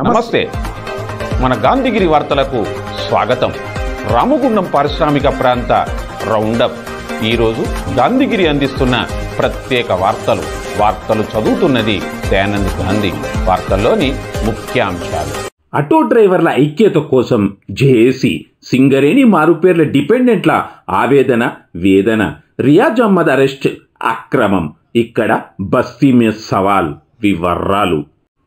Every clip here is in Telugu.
నమస్తే. మన గాంధీగిరి వార్తలకు స్వాగతం. రామగుండం పారిశ్రామిక ప్రాంత రౌండప్. ఈరోజు గాంధీగిరి అందిస్తున్న ప్రత్యేక వార్తలు చదువుతున్నది దయానంద్ గాంధీ. వార్తల్లోని ముఖ్యాంశాలు. ఆటో డ్రైవర్ల ఐక్యత కోసం జేఏసీ, సింగరేణి మారుపేర్ల డిపెండెంట్ల ఆవేదన వేదన, రియాజ్ అహ్మద్ అరెస్ట్ అక్రమం, ఇక్కడ బస్తీ మే సవాల్. వివరాలు.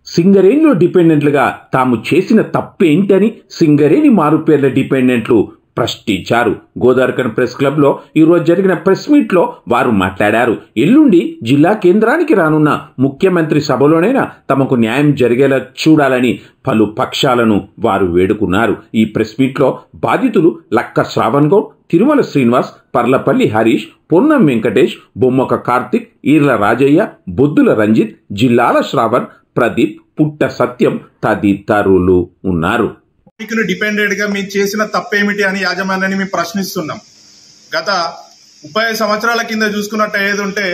సింగరేణిలో డిపెండెంట్లుగా తాము చేసిన తప్పేంటని సింగరేణి మారుపేర్ల డిపెండెంట్లు ప్రశ్నించారు. గోదావరిఖని ప్రెస్ క్లబ్ లో ఈరోజు జరిగిన ప్రెస్ మీట్ లో వారు మాట్లాడారు. ఎల్లుండి జిల్లా కేంద్రానికి రానున్న ముఖ్యమంత్రి సభలోనైనా తమకు న్యాయం జరిగేలా చూడాలని పలు పక్షాలను వారు వేడుకున్నారు. ఈ ప్రెస్ మీట్ లో బాధితులు లక్క శ్రావణ్ గౌడ్, తిరుమల శ్రీనివాస్, పర్లపల్లి హరీష్, పొన్నం వెంకటేష్, బొమ్మక కార్తిక్, ఈర్ల రాజయ్య, బొద్దుల రంజిత్, జిల్లాల శ్రావణ్, ప్రదీప్, పుట్ట సత్యం తదితరులు ఉన్నారు. డిపెండెంట్ గా మీరు చేసిన తప్పేమిటి అని యాజమాన్యాన్ని మేము ప్రశ్నిస్తున్నాం. గత 30 సంవత్సరాల కింద చూసుకున్నట్టు ఏది ఉంటే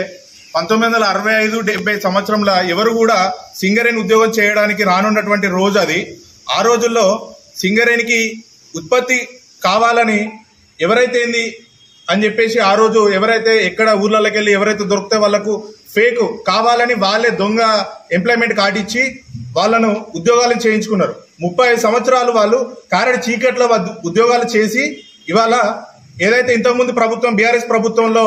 1965-70 సంవత్సరంలో ఎవరు కూడా సింగరేణి ఉద్యోగం చేయడానికి రానున్నటువంటి రోజు అది. ఆ రోజుల్లో సింగరేణికి ఉత్పత్తి కావాలని ఎవరైతే ఏంది అని చెప్పేసి ఆ రోజు ఎవరైతే ఎక్కడ ఊర్లలోకి వెళ్ళి ఎవరైతే దొరికితే వాళ్లకు ఫేక్ కావాలని వాళ్ళే దొంగ ఎంప్లాయ్మెంట్ కార్డు ఇచ్చి వాళ్ళను ఉద్యోగాలు చేయించుకున్నారు. 30 సంవత్సరాలు వాళ్ళు కారడి చీకట్లో ఉద్యోగాలు చేసి ఇవాళ ఏదైతే ఇంతకుముందు ప్రభుత్వం బీఆర్ఎస్ ప్రభుత్వంలో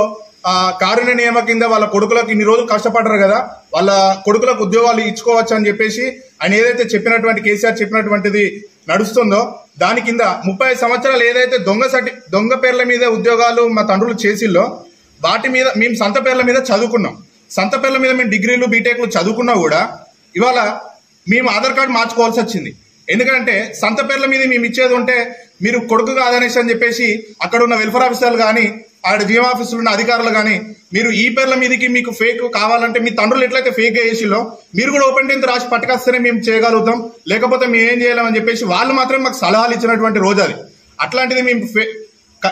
కారుణ్య నియమ కింద వాళ్ళ కొడుకులకు ఇన్ని రోజులు కష్టపడ్డారు కదా, వాళ్ళ కొడుకులకు ఉద్యోగాలు ఇచ్చుకోవచ్చు అని చెప్పేసి ఆయన ఏదైతే చెప్పినటువంటి కేసీఆర్ చెప్పినటువంటిది నడుస్తుందో దాని కింద 30 సంవత్సరాలు ఏదైతే దొంగ పేర్ల మీద ఉద్యోగాలు మా తండ్రులు చేసిల్లో వాటి మీద మేము సంత పేర్ల మీద చదువుకున్నాం. సంత పేర్ల మీద మేము డిగ్రీలు బీటెక్లు చదువుకున్నా కూడా ఇవాళ మేము ఆధార్ కార్డు మార్చుకోవాల్సి వచ్చింది. ఎందుకంటే సంత పేర్ల మీద మేము ఇచ్చేది ఉంటే మీరు కొడుకు కాదనేసి అని చెప్పేసి అక్కడ ఉన్న వెల్ఫేర్ ఆఫీసర్లు కానీ అక్కడ జీఎం ఆఫీసులు ఉన్న అధికారులు కానీ మీరు ఈ పేర్ల మీదకి మీకు ఫేక్ కావాలంటే మీ తండ్రులు ఎట్లయితే ఫేక్ చేసిలో మీరు కూడా ఓపెన్ 10th రాసి పట్టుకొస్తేనే మేము చేయగలుగుతాం, లేకపోతే మేము ఏం చేయాలని చెప్పేసి వాళ్ళు మాత్రమే మాకు సలహాలు ఇచ్చినటువంటి రోజు అది. అట్లాంటిది మేము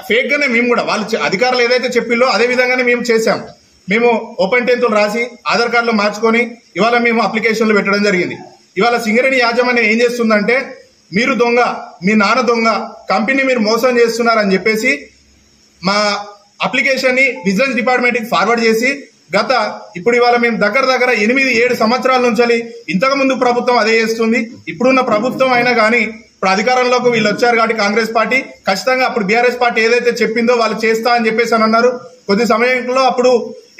ఫేక్ గానే మేము కూడా వాళ్ళు అధికారులు ఏదైతే చెప్పిల్లో అదే విధంగానే మేము చేశాం. మేము ఓపెన్ 10th రాసి ఆధార్ కార్డులు మార్చుకొని ఇవాళ మేము అప్లికేషన్లు పెట్టడం జరిగింది. ఇవాళ సింగరేణి యాజమాన్యం ఏం చేస్తుందంటే మీరు దొంగ, మీ నాన్న దొంగ, కంపెనీ మీరు మోసం చేస్తున్నారని చెప్పేసి మా అప్లికేషన్ ని విజిలెన్స్ డిపార్ట్మెంట్ కి ఫార్వర్డ్ చేసి ఇప్పుడు ఇవాళ మేము దగ్గర 8-7 సంవత్సరాల నుంచి ఇంతకు ముందు ప్రభుత్వం అదే చేస్తుంది. ఇప్పుడున్న ప్రభుత్వం అయినా కానీ ఇప్పుడు అధికారంలోకి వీళ్ళు వచ్చారు కాబట్టి కాంగ్రెస్ పార్టీ ఖచ్చితంగా అప్పుడు బీఆర్ఎస్ పార్టీ ఏదైతే చెప్పిందో వాళ్ళు చేస్తా అని చెప్పేసి అని అన్నారు. కొద్ది సమయంలో అప్పుడు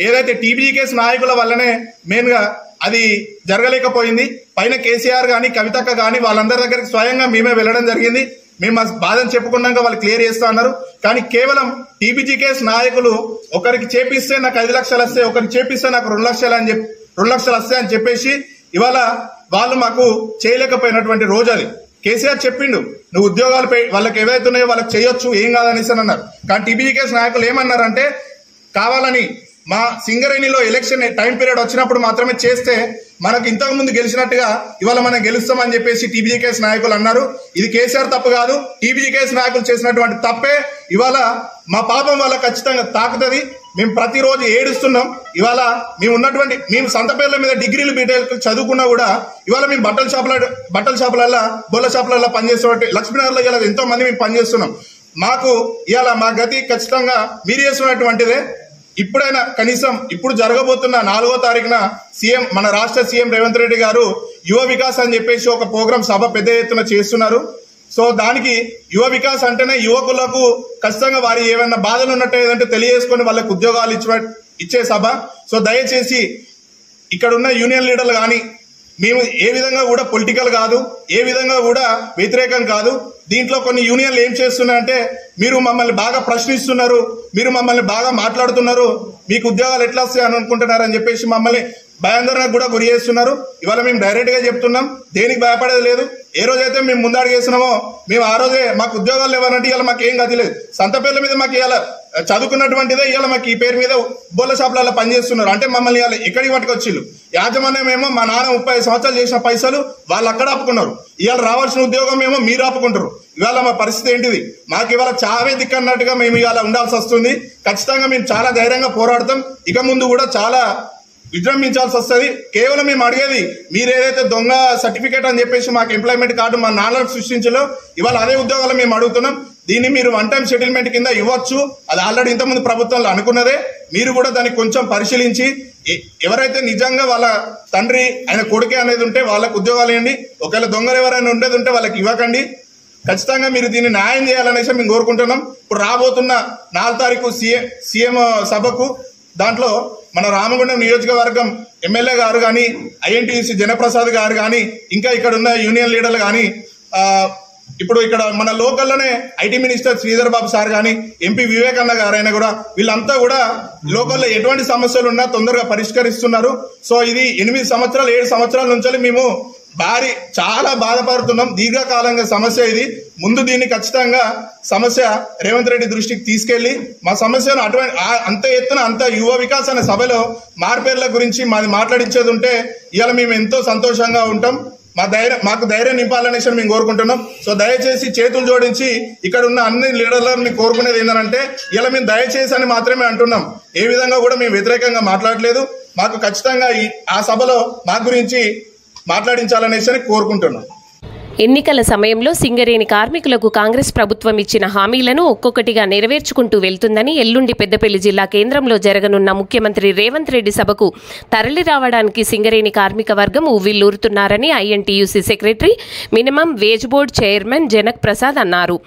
ఏదైతే టీబీజీకేఎస్ నాయకుల వల్లనే మెయిన్ గా అది జరగలేకపోయింది. పైన కేసీఆర్ గాని కవితక్క గాని వాళ్ళందరి దగ్గరికి స్వయంగా మేమే వెళ్ళడం జరిగింది. మేము మా బాధను చెప్పుకున్నాక వాళ్ళు క్లియర్ చేస్తా అన్నారు. కానీ కేవలం టీబీజీకేఎస్ నాయకులు ఒకరికి చేపిస్తే నాకు 5 లక్షలు వస్తాయి, ఒకరికి చేపిస్తే నాకు 2 లక్షలు వస్తాయి అని చెప్పేసి ఇవాళ వాళ్ళు మాకు చేయలేకపోయినటువంటి రోజు అది. కేసీఆర్ చెప్పిండు నువ్వు ఉద్యోగాలు వాళ్ళకి ఏవైతే ఉన్నాయో వాళ్ళకి చేయొచ్చు, ఏం కాదనేసి అన్నారు. కానీ టీబీజీకేఎస్ నాయకులు ఏమన్నారంటే కావాలని మా సింగరేణిలో ఎలక్షన్ టైం పీరియడ్ వచ్చినప్పుడు మాత్రమే చేస్తే మనకు ఇంతకు ముందు గెలిచినట్టుగా ఇవాళ మనం గెలుస్తామని చెప్పేసి టీబీజీకేఎస్ నాయకులు అన్నారు. ఇది కేసీఆర్ తప్పు కాదు, టీబీజీకేఎస్ నాయకులు చేసినటువంటి తప్పే. ఇవాళ మా పాపం వల్ల ఖచ్చితంగా తాకుతుంది. మేము ప్రతిరోజు ఏడుస్తున్నాం. ఇవాళ మేము సంత పేర్ల మీద డిగ్రీలు బీటెక్ చదువుకున్నా కూడా ఇవాళ మేము బట్టల షాపులలో బొల్ల షాపులలో పనిచేస్తున్నట్టు లక్ష్మీనగర్లో ఇలా ఎంతో మంది మేము పనిచేస్తున్నాం. మాకు ఇవాళ మా గతి ఖచ్చితంగా మీరు చేస్తున్నటువంటిదే. ఇప్పుడైనా కనీసం ఇప్పుడు జరగబోతున్న 4వ తారీఖున మన రాష్ట్ర సీఎం రేవంత్ రెడ్డి గారు యువ వికాస్ అని చెప్పేసి ఒక ప్రోగ్రామ్ సభ పెద్ద ఎత్తున చేస్తున్నారు. సో దానికి యువ వికాస్ అంటేనే యువకులకు ఖచ్చితంగా వారి ఏమైనా బాధలు ఉన్నట్టు ఏదంటే తెలియజేసుకొని వాళ్ళకు ఉద్యోగాలు ఇచ్చే సభ. సో దయచేసి ఇక్కడ ఉన్న యూనియన్ లీడర్లు కానీ మేము ఏ విధంగా కూడా పొలిటికల్ కాదు, ఏ విధంగా కూడా వ్యతిరేకం కాదు. దీంట్లో కొన్ని యూనియన్లు ఏం చేస్తున్నాయంటే మీరు మమ్మల్ని బాగా ప్రశ్నిస్తున్నారు, మీరు మమ్మల్ని బాగా మాట్లాడుతున్నారు, మీకు ఉద్యోగాలు ఎట్లా వస్తాయి అని అనుకుంటున్నారని చెప్పేసి మమ్మల్ని భయాందోళనకు కూడా గురి చేస్తున్నారు. ఇవాళ మేము డైరెక్ట్ గా చెప్తున్నాం, దేనికి భయపడేది లేదు. ఏ రోజైతే మేము ముందడుగు వేసినామో మేము ఆ రోజే మాకు ఉద్యోగాలు లేవనంటే ఇవాళ మాకు ఏం గతి లేదు. సంత పేర్ల మీద మాకు ఇవాళ చదువుకున్నటువంటిదే ఇవాళ మాకు ఈ పేరు మీద బోళ్ళ షాపులలో పనిచేస్తున్నారు. అంటే మమ్మల్ని ఇవాళ ఎక్కడికి పట్టుకొచ్చిళ్ళు యాజమాన్యం ఏమో మా నాన్న 30 సంవత్సరాలు చేసిన పైసలు వాళ్ళు అక్కడ ఆపుకున్నారు. ఇవాళ రావాల్సిన ఉద్యోగం ఏమో మీరు ఆపుకుంటారు. ఇవాళ మా పరిస్థితి ఏంటిది? మాకు ఇవాళ చావే దిక్కన్నట్టుగా మేము ఇవాళ ఉండాల్సి వస్తుంది. ఖచ్చితంగా మేము చాలా ధైర్యంగా పోరాడతాం. ఇక ముందు కూడా చాలా విజృంభించాల్సి వస్తుంది. కేవలం మేము అడిగేది మీరు ఏదైతే దొంగ సర్టిఫికేట్ అని చెప్పేసి మాకు ఎంప్లాయ్మెంట్ కార్డు మా నాన్నలకు సృష్టించలో ఇవాళ అదే ఉద్యోగాలు మేము అడుగుతున్నాం. దీన్ని మీరు వన్ టైం సెటిల్మెంట్ కింద ఇవ్వచ్చు. అది ఆల్రెడీ ఇంతకుముందు ప్రభుత్వంలో అనుకున్నదే. మీరు కూడా దాన్ని కొంచెం పరిశీలించి ఎవరైతే నిజంగా వాళ్ళ తండ్రి ఆయన కొడుకే అనేది ఉంటే వాళ్ళకు ఉద్యోగాలు ఇవ్వండి. ఒకవేళ దొంగలు ఎవరైనా ఉండేది ఉంటే వాళ్ళకి ఇవ్వకండి. ఖచ్చితంగా మీరు దీన్ని న్యాయం చేయాలనేసి మేము కోరుకుంటున్నాం. ఇప్పుడు రాబోతున్న 4 తారీఖు సీఎం సభకు దాంట్లో మన రామగుండం నియోజకవర్గం ఎమ్మెల్యే గారు కానీ, ఐఎన్టీయూసీ జనప్రసాద్ గారు కానీ, ఇంకా ఇక్కడ ఉన్న యూనియన్ లీడర్లు కానీ, ఇప్పుడు ఇక్కడ మన లోకల్లోనే IT minister Sridhar Babu sir కానీ, ఎంపీ వివేకన్న గారు అయినా కూడా వీళ్ళంతా కూడా లోకల్లో ఎటువంటి సమస్యలు ఉన్నా తొందరగా పరిష్కరిస్తున్నారు. సో ఇది 8 సంవత్సరాలు 7 సంవత్సరాల నుంచి మేము చాలా బాధపడుతున్నాం. దీర్ఘకాలంగా సమస్య ఇది. ముందు దీన్ని ఖచ్చితంగా సమస్య రేవంత్ రెడ్డి దృష్టికి తీసుకెళ్లి మా సమస్యను అంత ఎత్తున అంత యువ వికాస్ అనే సభలో మార్పేర్ల గురించి మాది మాట్లాడించేది ఉంటే ఇవాళ మేము ఎంతో సంతోషంగా ఉంటాం. మాకు ధైర్యం నింపాలనేసి మేము కోరుకుంటున్నాం. సో దయచేసి చేతులు జోడించి ఇక్కడ ఉన్న అన్ని లీడర్లను మేము కోరుకునేది ఏంటంటే ఇలా మేము దయచేసి అని మాత్రమే అంటున్నాం. ఏ విధంగా కూడా మేము వ్యతిరేకంగా మాట్లాడలేదు. మాకు ఖచ్చితంగా ఆ సభలో మా గురించి మాట్లాడించాలనేసి కోరుకుంటున్నాం. ఎన్నికల సమయంలో సింగరేణి కార్మికులకు కాంగ్రెస్ ప్రభుత్వం ఇచ్చిన హామీలను ఒక్కొక్కటిగా నెరవేర్చుకుంటూ వెళ్తుందని ఎల్లుండి పెద్దపల్లి జిల్లా కేంద్రంలో జరగనున్న ముఖ్యమంత్రి రేవంత్ రెడ్డి సభకు తరలి రావడానికి సింగరేణి కార్మిక వర్గం ఉవ్విల్లూరుతున్నారని INTUC secretary minimum wage board chairman Janak Prasad అన్నారు.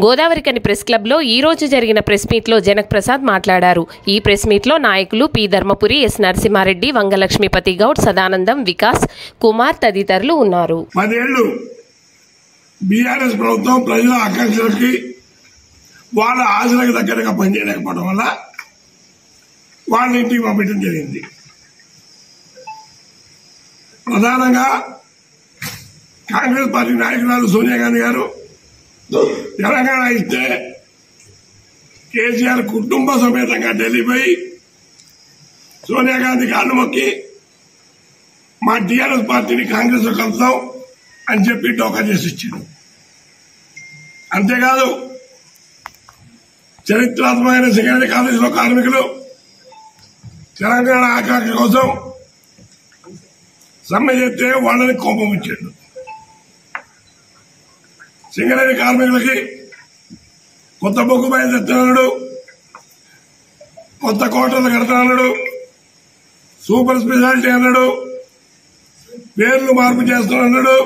గోదావరికని ప్రెస్ క్లబ్లో ఈరోజు జరిగిన ప్రెస్ మీట్లో జనక్ ప్రసాద్ మాట్లాడారు. ఈ ప్రెస్ మీట్లో నాయకులు పి ధర్మపురి, ఎస్ నరసింహారెడ్డి, వంగలక్ష్మీపతి గౌడ్, సదానందం, వికాస్ కుమార్ తదితరులు ఉన్నారు. 10 ఏళ్లు బీఆర్ఎస్ ప్రభుత్వం ప్రజల ఆకాంక్షలకి వాళ్ళ ఆశలకు దగ్గరగా పనిచేయలేకపోవడం వల్ల వాళ్ళ ఇంటికి పంపించడం జరిగింది. ప్రధానంగా కాంగ్రెస్ పార్టీ నాయకురాలు సోనియా గాంధీ గారు తెలంగాణ ఇస్తే కేసీఆర్ కుటుంబ సమేతంగా ఢిల్లీ పోయి సోనియా గాంధీ కాళ్ళు మొక్కి మా టీఆర్ఎస్ పార్టీని కాంగ్రెస్ లో కలుద్దాం అని చెప్పి టోకా చేసి ఇచ్చాడు. అంతేకాదు చరిత్రాత్మకమైన సింగరేణి కాలేజీలో కార్మికులు తెలంగాణ ఆకాంక్ష కోసం సమ్మె చేస్తే వాళ్ళని కోపం ఇచ్చాడు. సింగరేణి కార్మికులకి కొత్త బొగ్గు బయలుదేరుతున్నాడు, కొత్త కోటలు కడతాడు, సూపర్ స్పెషాలిటీ అన్నాడు, పేర్లు మార్పు చేస్తున్నాడు.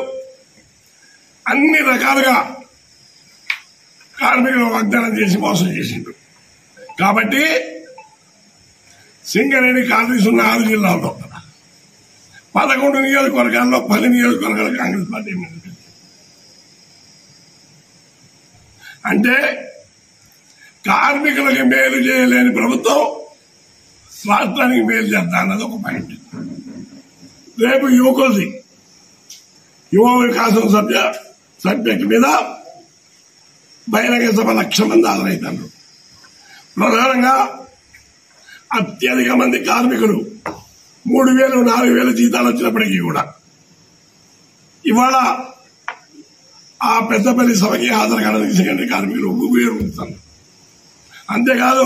అన్ని రకాలుగా కార్మికులు వాగ్దానం చేసి మోసం చేసిండు. కాబట్టి సింగరేణి కాంగ్రెస్ ఉన్న 6 జిల్లాల్లో 11 నియోజకవర్గాల్లో 10 నియోజకవర్గాల కాంగ్రెస్ పార్టీ అంటే కార్మికులకి మేలు చేయలేని ప్రభుత్వం రాష్ట్రానికి మేలు చేద్దా అన్నది ఒక పాయింట్. రేపు యువకులది యువ వికాసం సబ్జెక్టు మీద బహిరంగ సభ 1,00,000 మంది హాజరవుతారు. ప్రధానంగా అత్యధిక మంది కార్మికులు 3,000, 4,000 జీతాలు వచ్చినప్పటికీ కూడా ఇవాళ ఆ పెద్దపల్లి సభకి హాజరు కావడానికి సింగరేణి కార్మికులు ఉపయోగిస్తారు. అంతేకాదు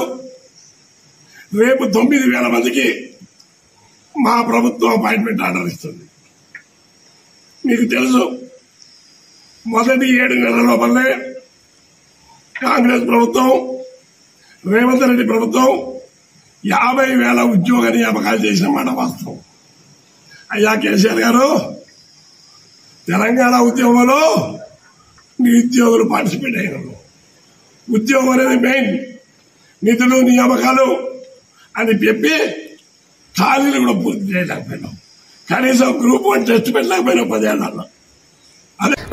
రేపు 9,000 మందికి మా ప్రభుత్వం అపాయింట్మెంట్ ఆర్డర్ ఇస్తుంది. మీకు తెలుసు, మొదటి 7 నెలల లోపలనే కాంగ్రెస్ ప్రభుత్వం, రేవంత్ రెడ్డి ప్రభుత్వం 50,000 ఉద్యోగ నియామకాలు చేసిన మాట వాస్తవం. అయ్యా కేసీఆర్ గారు, తెలంగాణ ఉద్యమంలో నిరుద్యోగులు పార్టిసిపేట్ అయినారు. ఉద్యోగం అనేది మెయిన్, నిధులు నియామకాలు అని చెప్పి ఖాళీలు కూడా పూర్తి చేయలేకపోయినాం. కనీసం గ్రూప్ 1 టెస్ట్ పెట్టలేకపోయినాం 10 ఏళ్లలో.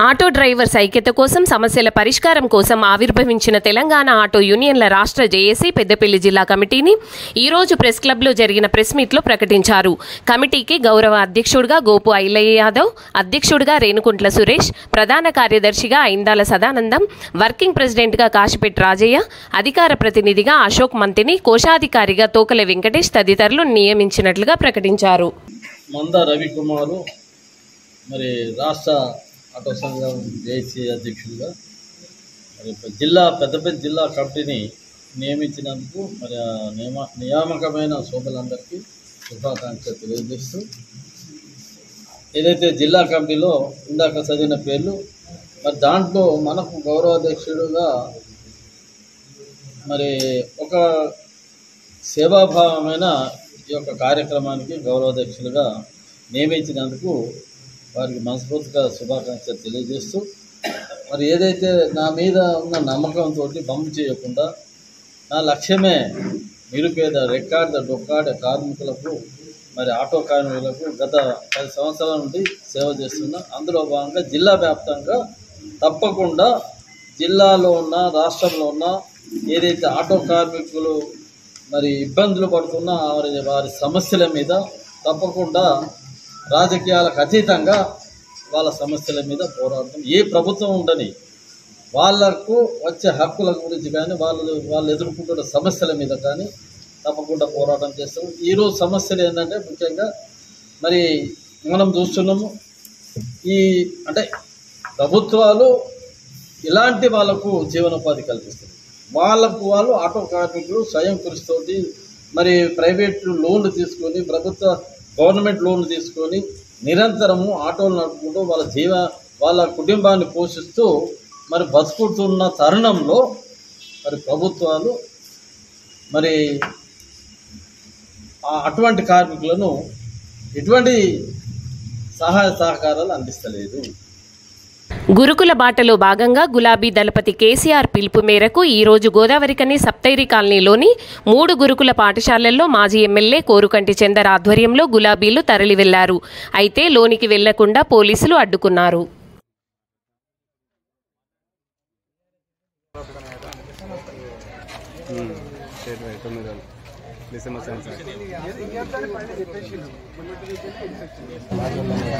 ఆటో డ్రైవర్స్ ఐక్యత కోసం, సమస్యల పరిష్కారం కోసం ఆవిర్భవించిన తెలంగాణ ఆటో యూనియన్ల రాష్ట్ర జేఏసీ పెద్దపల్లి జిల్లా కమిటీని ఈరోజు ప్రెస్ క్లబ్లో జరిగిన ప్రెస్ మీట్లో ప్రకటించారు. కమిటీకి గౌరవ అధ్యక్షుడిగా గోపు ఐలయ్య యాదవ్, అధ్యక్షుడిగా రేణుకుంట్ల సురేష్, ప్రధాన కార్యదర్శిగా ఐందాల సదానందం, వర్కింగ్ ప్రెసిడెంట్గా కాశిపెట్టి రాజయ్య, అధికార ప్రతినిధిగా అశోక్ మంతిని, కోశాధికారిగా తోకల వెంకటేష్ తదితరులు నియమించినట్లుగా ప్రకటించారు. మంద రవికుమారు మరి రాష్ట్ర ఆటో సంఘం జేఏసీ అధ్యక్షుడిగా మరి పెద్దపల్లి జిల్లా కమిటీని నియమించినందుకు మరి నియామకమైన సోదరులందరికీ శుభాకాంక్షలు తెలియజేస్తూ ఏదైతే జిల్లా కమిటీలో ఇందాక చదివిన పేర్లు మరి దాంట్లో మనకు గౌరవాధ్యక్షుడుగా మరి ఒక సేవాభావమైన ఈ యొక్క కార్యక్రమానికి గౌరవాధ్యక్షులుగా నియమించినందుకు వారికి మనస్ఫూర్తిగా శుభాకాంక్షలు తెలియజేస్తూ మరి ఏదైతే నా మీద ఉన్న నమ్మకంతో బొమ్మ చేయకుండా నా లక్ష్యమే నిరుపేద రెక్కాడ డొక్కాడ కార్మికులకు మరి ఆటో కార్మికులకు గత 10 సంవత్సరాల నుండి సేవ చేస్తున్నా. అందులో భాగంగా జిల్లా వ్యాప్తంగా తప్పకుండా జిల్లాలో ఉన్న రాష్ట్రంలో ఉన్న ఏదైతే ఆటో కార్మికులు మరి ఇబ్బందులు పడుతున్న వారి సమస్యల మీద తప్పకుండా రాజకీయాలకు అతీతంగా వాళ్ళ సమస్యల మీద పోరాడతాం. ఏ ప్రభుత్వం ఉండని వాళ్లకు వచ్చే హక్కుల గురించి కానీ వాళ్ళు ఎదుర్కొంటున్న సమస్యల మీద కానీ తప్పకుండా పోరాటం చేస్తాం. ఈరోజు సమస్యలు ఏంటంటే ముఖ్యంగా మరి మనం చూస్తున్నాము అంటే ప్రభుత్వాలు ఇలాంటి వాళ్ళకు జీవనోపాధి కల్పిస్తుంది. వాళ్ళు ఆటో కార్మికులు స్వయం కృషితోటి మరి ప్రైవేట్ లోన్లు తీసుకొని గవర్నమెంట్ లోన్లు తీసుకొని నిరంతరము ఆటోలు నడుపుకుంటూ వాళ్ళ కుటుంబాన్ని పోషిస్తూ మరి బతుకుతున్న తరుణంలో మరి ప్రభుత్వాలు మరి అటువంటి కార్మికులను ఎటువంటి సహాయ సహకారాలు అందిస్తలేదు. గురుకుల బాటలో భాగంగా గులాబీ దళపతి కేసీఆర్ పిలుపు మేరకు ఈరోజు గోదావరికని సప్తైరి కాలనీలోని 3 గురుకుల పాఠశాలల్లో మాజీ ఎమ్మెల్యే కోరుకంటి చందర్ ఆధ్వర్యంలో గులాబీలు తరలి వెళ్లారు. అయితే లోనికి వెళ్లకుండా పోలీసులు అడ్డుకున్నారు.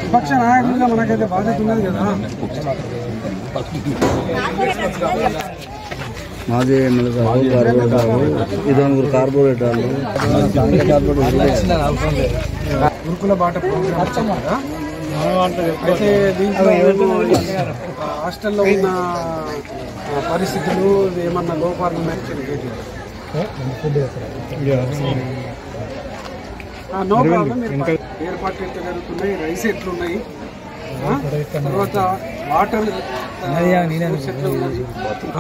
విపక్ష నాయకులుగా మనకైతే బాధ్యత ఉన్నది కదా. మాజీ ఎమ్మెల్యే కార్పొరేటర్లు గురుకుల బాట ప్రోగ్రామ్ అయితే దీంట్లో హాస్టల్లో ఉన్న పరిస్థితులు ఏమన్నా లోపాలు నో ప్రాబ్లం. ఏర్పాట్లు ఎట్లా జరుగుతున్నాయి, రైస్ ఎట్లున్నాయి, తర్వాత వాటర్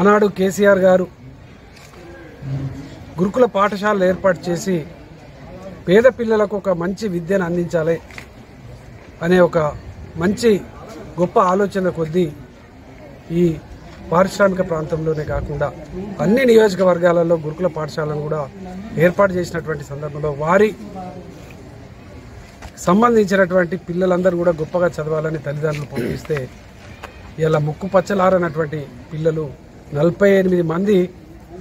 ఆనాడు కేసీఆర్ గారు గురుకుల పాఠశాలలు ఏర్పాటు చేసి పేద పిల్లలకు ఒక మంచి విద్యను అందించాలి అనే ఒక మంచి గొప్ప ఆలోచన కొద్దీ ఈ పారిశ్రామిక ప్రాంతంలోనే కాకుండా అన్ని నియోజకవర్గాలలో గురుకుల పాఠశాలను కూడా ఏర్పాటు చేసినటువంటి సందర్భంలో వారి సంబంధించినటువంటి పిల్లలందరూ కూడా గొప్పగా చదవాలని తల్లిదండ్రులు పంపిస్తే ఇలా ముక్కు పచ్చలారనటువంటి పిల్లలు 48 మంది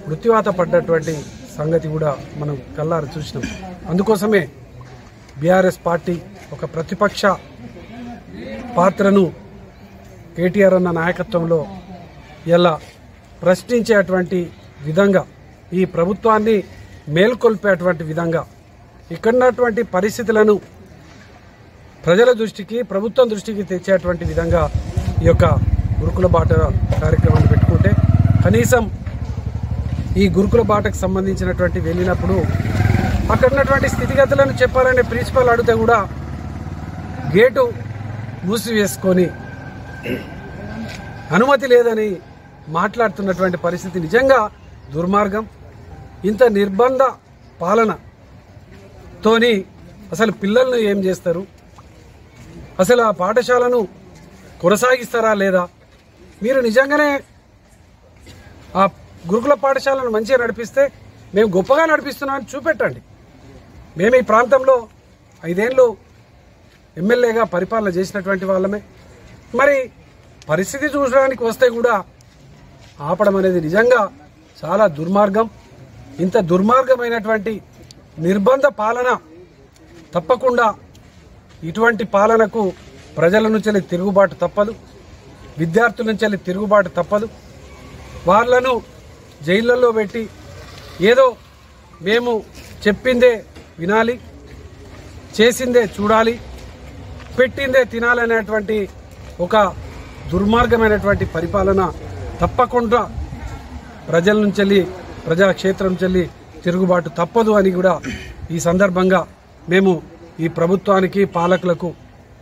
మృత్యువాత పడ్డటువంటి సంగతి కూడా మనం కళ్ళారు చూసినాం. అందుకోసమే బీఆర్ఎస్ పార్టీ ఒక ప్రతిపక్ష పాత్రను కేటీఆర్ అన్న నాయకత్వంలో ఇలా ప్రశ్నించేటువంటి విధంగా ఈ ప్రభుత్వాన్ని మేల్కొల్పేటువంటి విధంగా ఇక్కడున్నటువంటి పరిస్థితులను ప్రజల దృష్టికి ప్రభుత్వం దృష్టికి తెచ్చేటువంటి విధంగా ఈ యొక్క గురుకుల బాట కార్యక్రమాన్ని పెట్టుకుంటే కనీసం ఈ గురుకుల బాటకు సంబంధించినటువంటి వెళ్ళినప్పుడు అక్కడ ఉన్నటువంటి స్థితిగతులను చెప్పాలనే ప్రిన్సిపల్ అడిగితే కూడా గేటు మూసివేసుకొని అనుమతి లేదని మాట్లాడుతున్నటువంటి పరిస్థితి నిజంగా దుర్మార్గం. ఇంత నిర్బంధ పాలనతోని అసలు పిల్లలను ఏం చేస్తారు, అసలు ఆ పాఠశాలను కొనసాగిస్తారా లేదా? మీరు నిజంగానే ఆ గురుకుల పాఠశాలను మంచిగా నడిపిస్తే మేము గొప్పగా నడిపిస్తున్నామని చూపెట్టండి. మేము ఈ ప్రాంతంలో 5 ఏళ్ళు ఎమ్మెల్యేగా పరిపాలన చేసినటువంటి వాళ్ళమే. మరి పరిస్థితి చూడడానికి వస్తే కూడా ఆపడం అనేది నిజంగా చాలా దుర్మార్గం. ఇంత దుర్మార్గమైనటువంటి నిర్బంధ పాలన తప్పకుండా ఇటువంటి పాలనకు ప్రజల నుంచి తిరుగుబాటు తప్పదు, విద్యార్థుల నుంచి తిరుగుబాటు తప్పదు. వాళ్ళను జైళ్ళల్లో పెట్టి ఏదో మేము చెప్పిందే వినాలి, చేసిందే చూడాలి, పెట్టిందే తినాలనేటువంటి ఒక దుర్మార్గమైనటువంటి పరిపాలన తప్పకుండా ప్రజల నుంచి ప్రజాక్షేత్రం నుంచి తిరుగుబాటు తప్పదు అని కూడా ఈ సందర్భంగా మేము ఈ ప్రభుత్వానికి పాలకులకు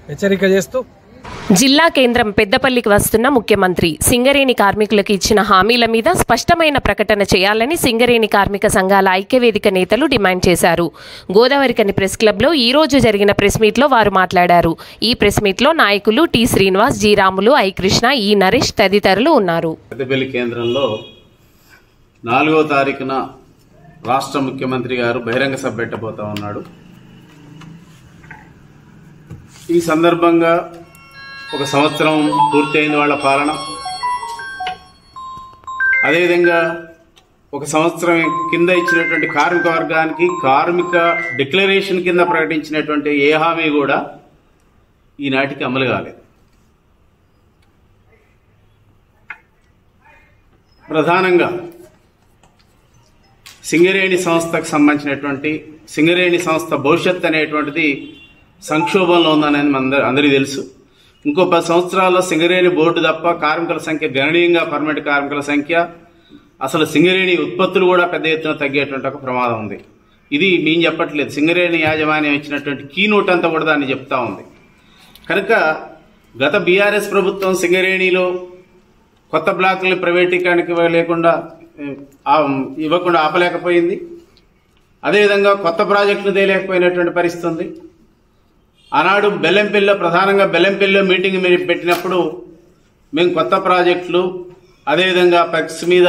హెచ్చరిక చేస్తూ జిల్లా కేంద్రం పెద్దపల్లికి వస్తున్న ముఖ్యమంత్రి సింగరేణి కార్మికులకు ఇచ్చిన హామీల మీద స్పష్టమైన ప్రకటన చేయాలని సింగరేణి కార్మిక సంఘాల ఐక్యవేదిక నేతలు డిమాండ్ చేశారు. గోదావరికని ప్రెస్ క్లబ్లో ఈ రోజు జరిగిన ప్రెస్ మీట్లో వారు మాట్లాడారు. ఈ ప్రెస్ మీట్లో నాయకులు T Srinivas, G Ramulu, I Krishna, ఈ నరేష్ తదితరులు ఉన్నారు. పెద్దపల్లి కేంద్రంలో 4వ తారీఖున రాష్ట్ర ముఖ్యమంత్రి గారు బహిరంగ సభ పెట్టబోతా ఉన్నాడు. ఈ సందర్భంగా ఒక సంవత్సరం పూర్తయింది వాళ్ళ పాలన. అదేవిధంగా ఒక సంవత్సరం కింద ఇచ్చినటువంటి కార్మిక వర్గానికి కార్మిక డిక్లరేషన్ కింద ప్రకటించినటువంటి ఏ హామీ కూడా ఈనాటికి అమలు కాలేదు. ప్రధానంగా సింగరేణి సంస్థకు సంబంధించినటువంటి సింగరేణి సంస్థ భవిష్యత్ అనేటువంటిది సంక్షోభంలో ఉందనేది అందరికీ తెలుసు. ఇంకో 10 సంవత్సరాల్లో సింగరేణి బోర్డు తప్ప కార్మికుల సంఖ్య గణనీయంగా, పర్మనెంట్ కార్మికుల సంఖ్య, అసలు సింగరేణి ఉత్పత్తులు కూడా పెద్ద ఎత్తున తగ్గేటువంటి ఒక ప్రమాదం ఉంది. ఇది మేము చెప్పట్లేదు, సింగరేణి యాజమాన్యం ఇచ్చినటువంటి కీనోట్ అంతా కూడా దాన్ని చెప్తా ఉంది. కనుక గత బీఆర్ఎస్ ప్రభుత్వం సింగరేణిలో కొత్త బ్లాకులను ప్రైవేటీకరణకి ఇవ్వకుండా ఆపలేకపోయింది. అదేవిధంగా కొత్త ప్రాజెక్టులు తేలేకపోయినటువంటి పరిస్థితి ఉంది. ఆనాడు బెల్లంపల్లిలో, ప్రధానంగా బెల్లంపల్లిలో మీటింగ్ పెట్టినప్పుడు మేము కొత్త ప్రాజెక్టులు, అదేవిధంగా పెక్స్ మీద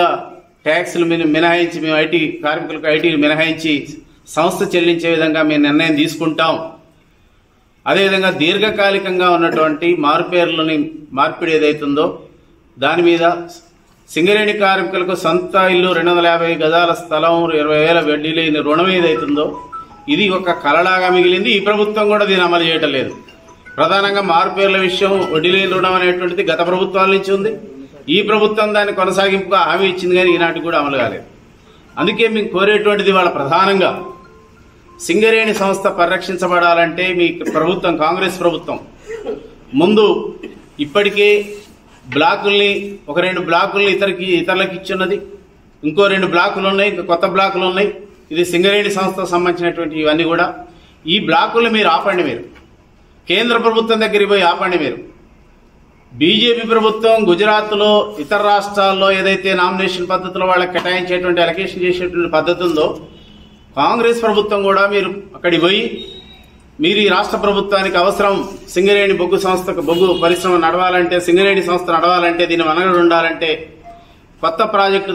ట్యాక్సులు మినహాయించి, మేము ఐటీ కార్మికులకు ఐటీలు మినహాయించి సంస్థ చెల్లించే విధంగా మేము నిర్ణయం తీసుకుంటాం. అదేవిధంగా దీర్ఘకాలికంగా ఉన్నటువంటి మార్పిడి ఏదైతుందో దాని మీద సింగరేణి కార్మికులకు సొంత ఇల్లు, 250 గజాల స్థలం, 20,000 వడ్డీ లేని రుణం ఏదైతుందో ఇది ఒక కలలాగా మిగిలింది. ఈ ప్రభుత్వం కూడా దీన్ని అమలు చేయటం లేదు. ప్రధానంగా మార్పేర్ల విషయం, వడ్డీ లేని రుణం అనేటువంటిది గత ప్రభుత్వాల నుంచి ఉంది. ఈ ప్రభుత్వం దాన్ని కొనసాగింపుగా హామీ ఇచ్చింది, కానీ ఈనాటికి కూడా అమలు కాలేదు. అందుకే మేము కోరేటువంటిది వాళ్ళ ప్రధానంగా సింగరేణి సంస్థ పరిరక్షించబడాలంటే మీ ప్రభుత్వం, కాంగ్రెస్ ప్రభుత్వం ముందు ఇప్పటికే బ్లాకుల్ని, ఒక 2 బ్లాకుల్ని ఇతరులకు ఇచ్చున్నది, ఇంకో 2 బ్లాకులు ఉన్నాయి, ఇంకా కొత్త బ్లాకులు ఉన్నాయి. ఇది సింగరేణి సంస్థకు సంబంధించినటువంటి ఇవన్నీ కూడా. ఈ బ్లాకుల్ని మీరు ఆపండి, మీరు కేంద్ర ప్రభుత్వం దగ్గరికి పోయి ఆపండి. మీరు బీజేపీ ప్రభుత్వం గుజరాత్లో, ఇతర రాష్ట్రాల్లో ఏదైతే నామినేషన్ పద్ధతిలో వాళ్ళకి కేటాయించేటువంటి అలొకేషన్ చేసేటువంటి పద్ధతి ఉందో, కాంగ్రెస్ ప్రభుత్వం కూడా మీరు అక్కడికి పోయి మీరు ఈ రాష్ట్ర ప్రభుత్వానికి అవసరం సింగరేణి బొగ్గు పరిశ్రమ నడవాలంటే, సింగరేణి సంస్థ నడవాలంటే, దీని మనగడ ఉండాలంటే కొత్త ప్రాజెక్టు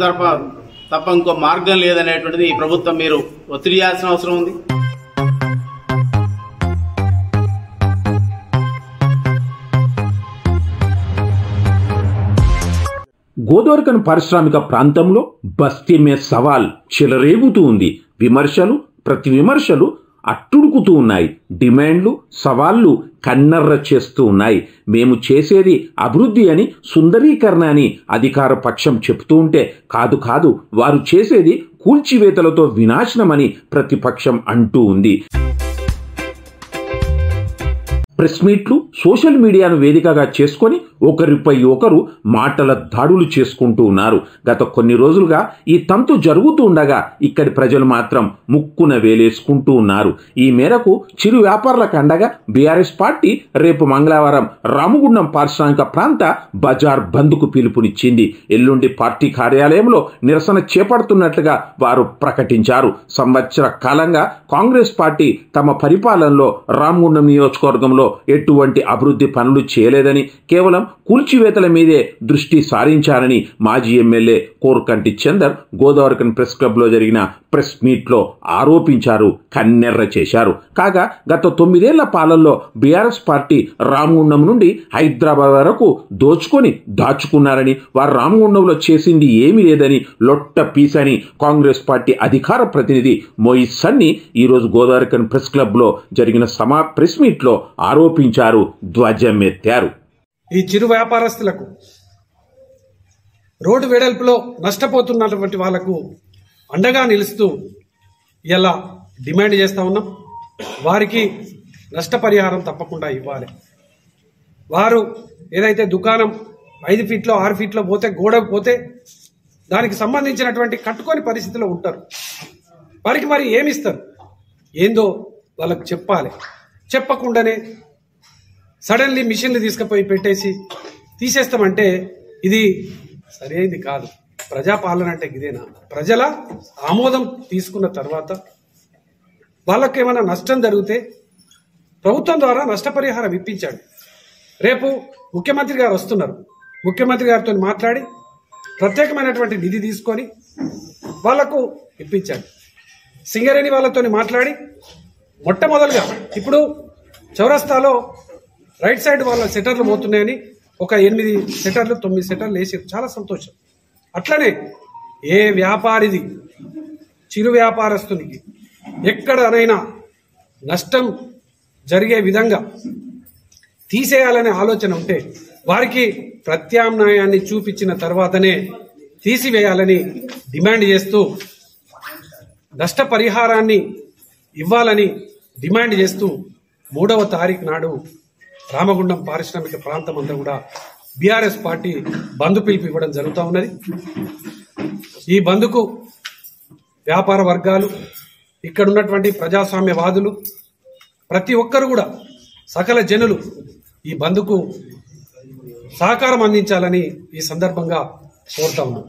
తప్ప ఇంకో మార్గం లేదనేటువంటిది ఈ ప్రభుత్వం మీరు ఒత్తిడి చేయాల్సిన అవసరం ఉంది. గోదావరికని పారిశ్రామిక ప్రాంతంలో బస్తీ మే సవాల్ చెలరేగుతూ ఉంది. విమర్శలు, ప్రతి విమర్శలు అట్టుడుకుతూ ఉన్నాయి. డిమాండ్లు, సవాళ్లు కన్నెర్ర చేస్తూ ఉన్నాయి. మేము చేసేది అభివృద్ధి అని, సుందరీకరణ అని అధికార పక్షం చెబుతూ ఉంటే, కాదు వారు చేసేది కూల్చివేతలతో వినాశనమని ప్రతిపక్షం అంటూ ఉంది. ప్రెస్ మీట్లు, సోషల్ మీడియాను వేదికగా చేసుకొని ఒకరిపై ఒకరు మాటల దాడులు చేసుకుంటూ ఉన్నారు. గత కొన్ని రోజులుగా ఈ తంతు జరుగుతూ ఉండగా ఇక్కడి ప్రజలు మాత్రం ముక్కున వేలేసుకుంటూ ఉన్నారు. ఈ మేరకు చిరు వ్యాపారులకు అండగా బీఆర్ఎస్ పార్టీ రేపు మంగళవారం రామగుండం పారిశ్రామిక ప్రాంత బజార్ బంద్కు పిలుపునిచ్చింది. ఎల్లుండి పార్టీ కార్యాలయంలో నిరసన చేపడుతున్నట్లుగా వారు ప్రకటించారు. సంవత్సర కాలంగా కాంగ్రెస్ పార్టీ తమ పరిపాలనలో రామగుండం నియోజకవర్గంలో ఎటువంటి అభివృద్ధి పనులు చేయలేదని, కేవలం కూల్చివేతల మీదే దృష్టి సారించారని మాజీ ఎమ్మెల్యే కోరుకంటి చందర్ గోదావరికని ప్రెస్ క్లబ్లో జరిగిన ప్రెస్ మీట్లో ఆరోపించారు, కన్నెర్ర చేశారు. కాగా గత 9 ఏళ్ల పాలనలో బీఆర్ఎస్ పార్టీ రామగుండం నుండి హైదరాబాద్ వరకు దాచుకున్నారని, వారు రామగుండంలో చేసింది ఏమీ లేదని, లొట్ట పీసని కాంగ్రెస్ పార్టీ అధికార ప్రతినిధి మోయిస్ సన్ని ఈరోజు గోదావరికని ప్రెస్ క్లబ్లో జరిగిన ప్రెస్ మీట్లో ఆరోపించారు, ధ్వజమెత్తారు. ఈ చిరు వ్యాపారస్తులకు, రోడ్డు వెడల్పులో నష్టపోతున్నటువంటి వాళ్లకు అండగా నిలుస్తూ ఇలా డిమాండ్ చేస్తూ ఉన్నాం. వారికి నష్టపరిహారం తప్పకుండా ఇవ్వాలి. వారు ఏదైతే దుకాణం 5 ఫీట్లో 6 ఫీట్లో పోతే, గోడకు పోతే దానికి సంబంధించినటువంటి కట్టుకొని పరిస్థితిలో ఉంటారు. వారికి మరి ఏమిస్తారు? ఏందో వాళ్ళకు చెప్పాలి. చెప్పకుండానే సడన్లీ మిషన్లు తీసుకుపోయి పెట్టేసి తీసేస్తామంటే ఇది సరైనది కాదు. ప్రజాపాలన అంటే ఇదేనా? ప్రజల ఆమోదం తీసుకున్న తర్వాత వాళ్ళకి ఏమైనా నష్టం జరిగితే ప్రభుత్వం ద్వారా నష్టపరిహారం ఇప్పించండి. రేపు ముఖ్యమంత్రి గారు వస్తున్నారు, ముఖ్యమంత్రి గారితో మాట్లాడి ప్రత్యేకమైనటువంటి నిధి తీసుకొని వాళ్లకు ఇప్పించండి. సింగరేణి వాళ్ళతో మాట్లాడి మొట్టమొదలుగా ఇప్పుడు చౌరస్తాలో రైట్ సైడ్ వాళ్ళ సెటర్లు పోతున్నాయని ఒక 8 సెటర్లు 9 సెటర్లు వేసి చాలా సంతోషం. అట్లనే ఏ వ్యాపారిది చిరు వ్యాపారస్తునికి ఎక్కడనైనా నష్టం జరిగే విధంగా తీసేయాలనే ఆలోచన ఉంటే వారికి ప్రత్యామ్నాయాన్ని చూపించిన తర్వాతనే తీసివేయాలని డిమాండ్ చేస్తూ నష్టపరిహారాన్ని ఇవ్వాలని డిమాండ్ చేస్తూ 3వ తారీఖు నాడు రామగుండం పారిశ్రామిక ప్రాంతం అంతా కూడా బీఆర్ఎస్ పార్టీ బంద్ పిలుపు ఇవ్వడం జరుగుతూ ఉన్నది. ఈ బంద్కు వ్యాపార వర్గాలు, ఇక్కడ ఉన్నటువంటి ప్రజాస్వామ్యవాదులు, ప్రతి ఒక్కరు కూడా సకల జనులు ఈ బంద్కు సహకారం అందించాలని ఈ సందర్భంగా కోరుతా ఉన్నాం.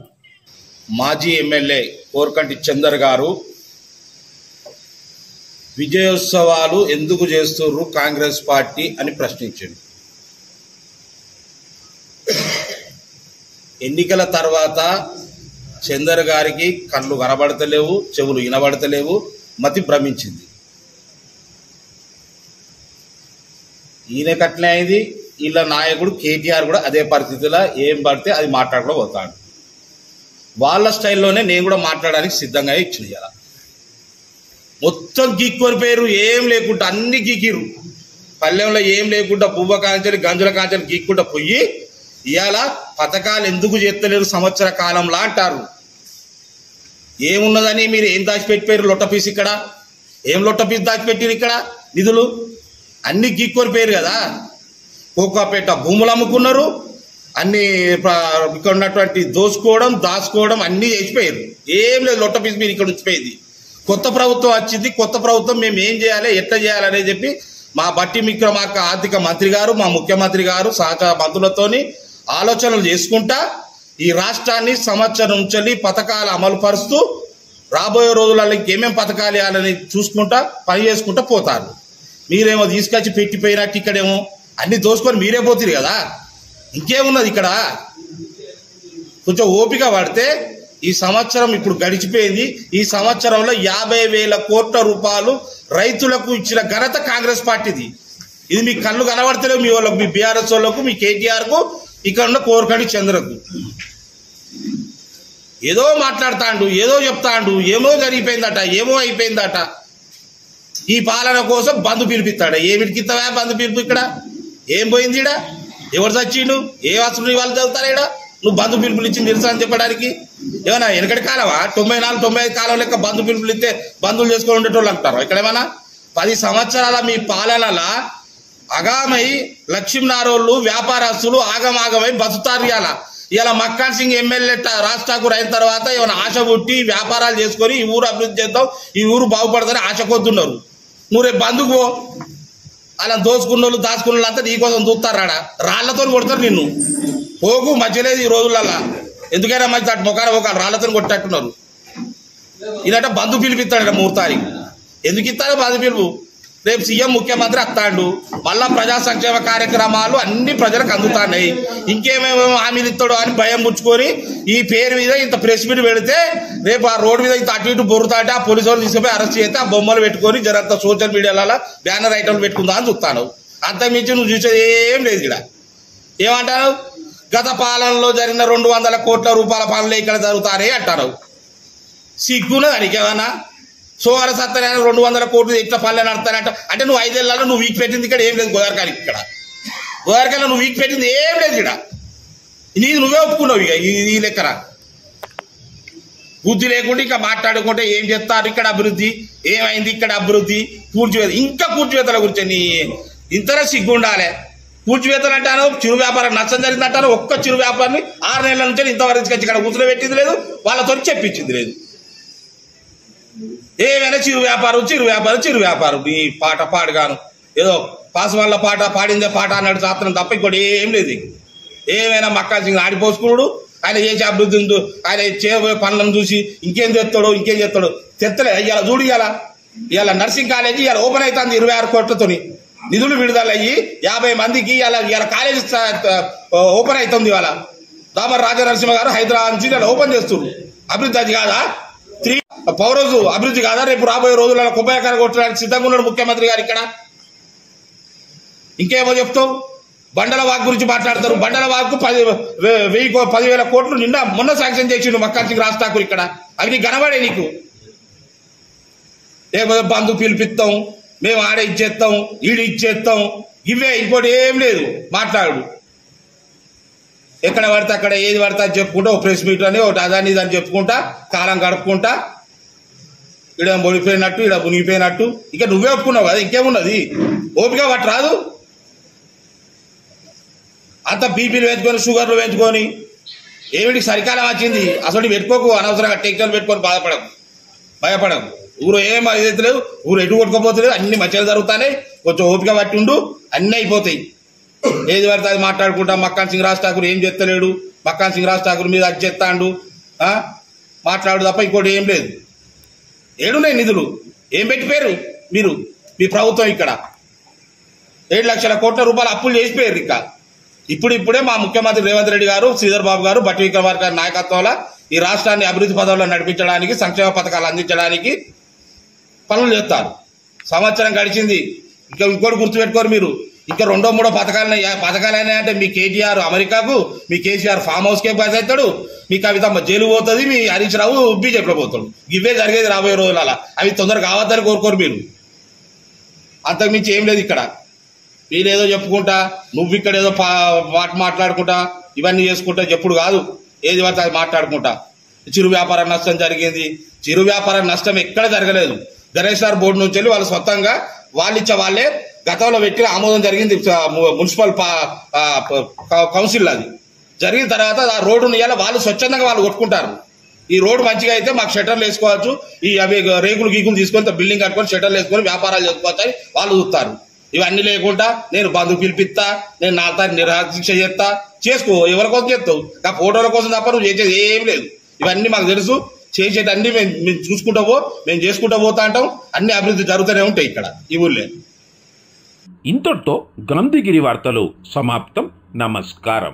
మాజీ ఎమ్మెల్యే కోరకంటి చందర్ గారు విజయోత్సవాలు ఎందుకు చేస్తుర్రు కాంగ్రెస్ పార్టీ అని ప్రశ్నించారు. ఎన్నికల తర్వాత చందర్ గారికి కళ్ళు కనబడతలేవు, చెవులు వినబడతలేవు, మతి భ్రమించింది. ఈయనకట్లే అయింది. వీళ్ళ నాయకుడు కేటీఆర్ కూడా అదే పరిస్థితిలో ఏం పడితే అది మాట్లాడకుండా పోతాడు. వాళ్ళ స్టైల్లోనే నేను కూడా మాట్లాడడానికి సిద్ధంగా ఇచ్చిన. ఇలా మొత్తం గీక్కొని పేరు ఏం లేకుండా అన్ని గీకిరు. పల్లెంలో ఏం లేకుండా పువ్వ కాంచెలు గంజుల కాంచెలు గీక్కుండా పోయి ఇవాళ పథకాలు ఎందుకు చేస్తలేరు సంవత్సర కాలంలా అంటారు. ఏమున్నదని మీరు ఏం దాచిపెట్టిపోయారు? లొట్టపీస్ ఇక్కడ ఏం లొట్టపీస్ దాచిపెట్టారు? ఇక్కడ నిధులు అన్ని గీక్కొని పేరు కదా. కోకాపేట భూములు అమ్ముకున్నారు, అన్ని ఇక్కడ ఉన్నటువంటి దోసుకోవడం దాచుకోవడం అన్నీ చేసిపోయారు. ఏం లేదు, లొట్టపీస్ మీరు ఇక్కడ ఉంచిపోయింది. కొత్త ప్రభుత్వం వచ్చింది, కొత్త ప్రభుత్వం మేము ఏం చేయాలి ఎట్లా చేయాలనే చెప్పి మా బట్టి విక్రమార్క ఆర్థిక మంత్రి గారు, మా ముఖ్యమంత్రి గారు సహకార మంత్రులతోని ఆలోచనలు చేసుకుంటా ఈ రాష్ట్రాన్ని సంవత్సరం నుంచి పథకాలు అమలు పరుస్తూ రాబోయే రోజులలో ఇంకేమేం పథకాలు వేయాలని చూసుకుంటా పని చేసుకుంటా పోతారు. మీరేమో తీసుకొచ్చి పెట్టిపోయినట్టు ఇక్కడేమో అన్ని దోసుకొని మీరే పోతారు కదా. ఇంకేమున్నది ఇక్కడ? కొంచెం ఓపిక పడితే ఈ సంవత్సరం ఇప్పుడు గడిచిపోయింది. ఈ సంవత్సరంలో 50,000 కోట్ల రూపాయలు రైతులకు ఇచ్చిన ఘనత కాంగ్రెస్ పార్టీది. ఇది మీ కళ్ళు కనబడతలేవు మీ వాళ్ళకు, మీ బీఆర్ఎస్ వాళ్ళకు, మీ కేటీఆర్కు, ఇక్కడ ఉన్న కోరకంటి చంద్రకు. ఏదో మాట్లాడతాండు, ఏదో చెప్తాండు, ఏమో జరిగిపోయిందట, ఏమో అయిపోయిందట. ఈ పాలన కోసం బంధు పిలిపిస్తాడు. ఏమిటికి ఇస్తావా బంధు పిలుపు? ఇక్కడ ఏం పోయింది? ఇక్కడ ఎవరు చచ్చిండు? ఏ అసలు వాళ్ళు చదువుతారు? ఇక్కడ నువ్వు బంధు పిలుపులు ఇచ్చి నిరసన చెప్పడానికి ఏమన్నా వెనకటి కాలమా? 94, 95 కాలం లెక్క బంధు పిలుపులు ఇస్తే బంధువులు చేసుకొని ఉండేటోళ్ళు అంటారు. ఇక్కడ ఏమన్నా 10 సంవత్సరాల మీ పాలనల అగామై లక్ష్మీనారోళ్ళు వ్యాపారస్తులు ఆగమాగమై బతుతారు. ఇలా మక్కాన్ సింగ్ ఎమ్మెల్యే రాజ్ ఠాకూర్ అయిన తర్వాత ఏమైనా ఆశ పుట్టి వ్యాపారాలు చేసుకొని ఈ ఊరు అభివృద్ధి చేద్దాం, ఈ ఊరు బాగుపడతారని ఆశ కొద్దున్నారు. నువ్వు రేపు బంధుకు అలా దోచుకున్న వాళ్ళు దాచుకున్న వాళ్ళు అంతా నీకోసం చూస్తారాడ, రాళ్లతో కొడతారు నిన్ను. పోగు మధ్యలేదు ఈ రోజులల్లా. ఎందుకైనా మంచి అటు మొఖాలు రాళ్లతో కొట్టేట్టున్నారు. ఇలాంట బంధు పిలిపిస్తాడు 3 తారీఖు. ఎందుకు ఇస్తారో బంధు పిలుపు? రేపు సీఎం ముఖ్యమంత్రి వస్తాడు, మళ్ళా ప్రజా సంక్షేమ కార్యక్రమాలు అన్ని ప్రజలకు అందుతున్నాయి. ఇంకేమేమో హామీలు ఇస్తాడో అని భయం పుచ్చుకొని ఈ పేరు మీద ఇంత ప్రెస్ మీట్ పెడితే రేపు ఆ రోడ్డు మీద ఇంత అటు ఇటు బొరుతాంటే ఆ పోలీసు వాళ్ళు తీసుకుపోయి అరెస్ట్ చేస్తే ఆ బొమ్మలు పెట్టుకొని జరంత సోషల్ మీడియాలలో బ్యానర్ ఐటమ్లు పెట్టుకుందా అని చూస్తాను. అంతకుమించి నువ్వు చూసేది ఏం లేదు. ఇక్కడ ఏమంటారు? గత పాలనలో జరిగిన 200 కోట్ల రూపాయల పనులు ఇక్కడ జరుగుతారే అంటారు. సిగ్గున దానికేమన్నా? సోమవారం సత్తనే 200 కోట్లు ఇట్లా పనులు నడతానంట. అంటే నువ్వు 5 ఏళ్లలో నువ్వు వీక్ పెట్టింది ఇక్కడ ఏం లేదు. గోదావరికాయలు ఇక్కడ గోదావరికాయలో నువ్వు వీక్ పెట్టింది ఏం లేదు. ఇక్కడ నీది నువ్వే ఒప్పుకున్నావు. ఇక ఈ లెక్కన బుద్ధి లేకుండా ఇంకా మాట్లాడుకుంటే ఏం చేస్తారు ఇక్కడ అభివృద్ధి, ఏమైంది ఇక్కడ అభివృద్ధి, పూడ్చివేత, ఇంకా పూడ్చివేతల గురించి నీ ఇంతనే సిగ్గు ఉండాలి. పూడ్చివేతలు అంటాను, చిరు వ్యాపారం నష్టం జరిగిందంటాను. ఒక్క చిరు వ్యాపారాన్ని 6 నెలల నుంచి ఇంతవరకు ఇక్కడ కూర్చుని పెట్టింది లేదు, వాళ్ళతో చెప్పించింది లేదు. ఏమైనా చిరు వ్యాపారం ఈ పాట పాడగాను ఏదో పాస్ వాళ్ళ పాట పాడిందే పాట అన్నాడు శాస్త్రం తప్ప ఇంకోటి ఏం లేదు. ఏమైనా మక్కా సింగ్ ఆడిపోసుకున్నాడు. ఆయన చేసే అభివృద్ధి ఉందో ఆయన చేయబోయే పనులను చూసి ఇంకేం చేస్తాడో తెత్తలే. ఇవాళ చూడు, ఇవాళ నర్సింగ్ కాలేజీ ఇవాళ ఓపెన్ అవుతుంది 26 కోట్లతోని నిధులు విడుదల అయ్యి 50 మందికి ఇవాళ కాలేజీ ఓపెన్ అవుతుంది. ఇవాళ దామర్ రాజనరసింహ గారు హైదరాబాద్ నుంచి ఇలా ఓపెన్ చేస్తున్నారు. అభివృద్ధి అది కాదా? పౌరోజు అభివృద్ధి కాదా? రేపు రాబోయే రోజులలో కుబ్బకాయ కొట్టడానికి సిద్ధంగా ఉన్నాడు ముఖ్యమంత్రి గారు. ఇక్కడ ఇంకేమో చెప్తావు? బండల వాక్ గురించి మాట్లాడతారు. బండల వాక్ 10,000 కోట్లు మొన్న శాంక్షన్ చేసిండు మక్కా సింగ్ రాజ్ ఠాకూర్. ఇక్కడ అవి నీకు కనబడే నీకు? లేకపోతే బంధు పిలిపిస్తాం, మేము ఆడ ఇచ్చేస్తాం, ఈడు ఇచ్చేస్తాం, ఇవే, ఇంకోటి ఏం లేదు. మాట్లాడు ఎక్కడ పడితే అక్కడ ఏది పడితే అని చెప్పుకుంటా, ఓ ప్రెస్ మీట్ అని ఒకటి అదాన్ని ఇదని చెప్పుకుంటా కాలం గడుపుకుంటా, ఇక్కడ మునిగిపోయినట్టు ఇక్కడ మునిగిపోయినట్టు. ఇక నువ్వే ఒప్పుకున్నావు కదా, ఇంకేమున్నది? ఓపిక పట్టు రాదు. అంత బీపీలు పెంచుకొని షుగర్లు పెంచుకొని ఏమిటి సరికాలం వచ్చింది. అసలు పెట్టుకోకు, అనవసరంగా టెక్నికల్ పెట్టుకొని భయపడకు. ఊరు ఏం అయితే లేదు, ఊరు ఎటు కొట్టుకోపోతలేదు, అన్ని మంచిగా జరుగుతాయి. కొంచెం ఓపిక పట్టి ఉండు, అన్నీ అయిపోతాయి. ఏది పడితే అది మాట్లాడుకుంటా. మక్కా సింగ్ రాజ్ ఠాకూర్ ఏం చేస్తలేడు, మక్కా సింగ్ రాజ్ ఠాకూర్ మీద అది చేస్తాడు మాట్లాడు తప్ప ఇంకోటి ఏం లేదు. ఏడున్నాయి నిధులు? ఏం పెట్టిపోయారు మీరు? మీ ప్రభుత్వం ఇక్కడ 7 లక్షల కోట్ల రూపాయలు అప్పులు చేసిపోయారు. ఇక ఇప్పుడే మా ముఖ్యమంత్రి రేవంత్ రెడ్డి గారు, శ్రీధర్ బాబు గారు, బట్టి విక్రమార్క గారి నాయకత్వంలో ఈ రాష్ట్రాన్ని అభివృద్ధి పదంలో నడిపించడానికి, సంక్షేమ పథకాలు అందించడానికి పనులు చేస్తారు. సంవత్సరం గడిచింది. ఇంకా ఇంకోటి గుర్తుపెట్టుకోరు మీరు. ఇంకా 2, 3 పథకాలైనా అంటే మీ కేటీఆర్ అమెరికాకు, మీ కేసీఆర్ ఫామ్ హౌస్కే పాస్ అవుతాడు, మీ కవితమ్మ జైలు పోతుంది, మీ హరీష్ రావు బీజేపీలో పోతాడు. ఇవే జరిగేది రాబోయే రోజుల. అవి తొందరగా కావద్దని కోరుకోరు మీరు. అంతకుమించి ఏం లేదు ఇక్కడ. మీరేదో చెప్పుకుంటా, నువ్వు ఇక్కడ ఏదో మాట్లాడుకుంటా, ఇవన్నీ చేసుకుంటా చెప్పుడు కాదు. ఏది పడితే అది మాట్లాడుకుంటా. చిరు వ్యాపార నష్టం జరిగింది. చిరు వ్యాపార నష్టం ఎక్కడ జరగలేదు. గణేశ్వర్ బోర్డు నుంచి వెళ్ళి వాళ్ళు స్వతంగా వాళ్ళే గతంలో పెట్టి ఆమోదం జరిగింది మున్సిపల్ కౌన్సిల్. అది జరిగిన తర్వాత ఆ రోడ్డుని వాళ్ళు స్వచ్ఛందంగా వాళ్ళు కొట్టుకుంటారు. ఈ రోడ్డు మంచిగా అయితే మాకు షట్టర్లు వేసుకోవచ్చు, ఈ అవి రేకులు గీకులు తీసుకొని బిల్డింగ్ కట్టుకొని షట్టర్లు వేసుకొని వ్యాపారాలు చేసుకోవచ్చు అని వాళ్ళు చూస్తారు. ఇవన్నీ లేకుండా నేను బంధు పిలిపిస్తా, నేను 4 తారీఖు నిరాశిక్ష చేస్తా, చేసుకో. ఎవరి కోసం చేస్తావు? ఆ ఫోటోల కోసం తప్ప నువ్వు చేసేది ఏం లేదు. ఇవన్నీ మాకు తెలుసు. చేసేటన్నీ మేము చూసుకుంటావో, మేము చేసుకుంటూ పోతా అంటాం. అన్ని అభివృద్ధి జరుగుతూనే ఉంటాయి ఇక్కడ ఈ ఊళ్ళో. ఇంతటితో గాంధీగిరి వార్తలు సమాప్తం. నమస్కారం.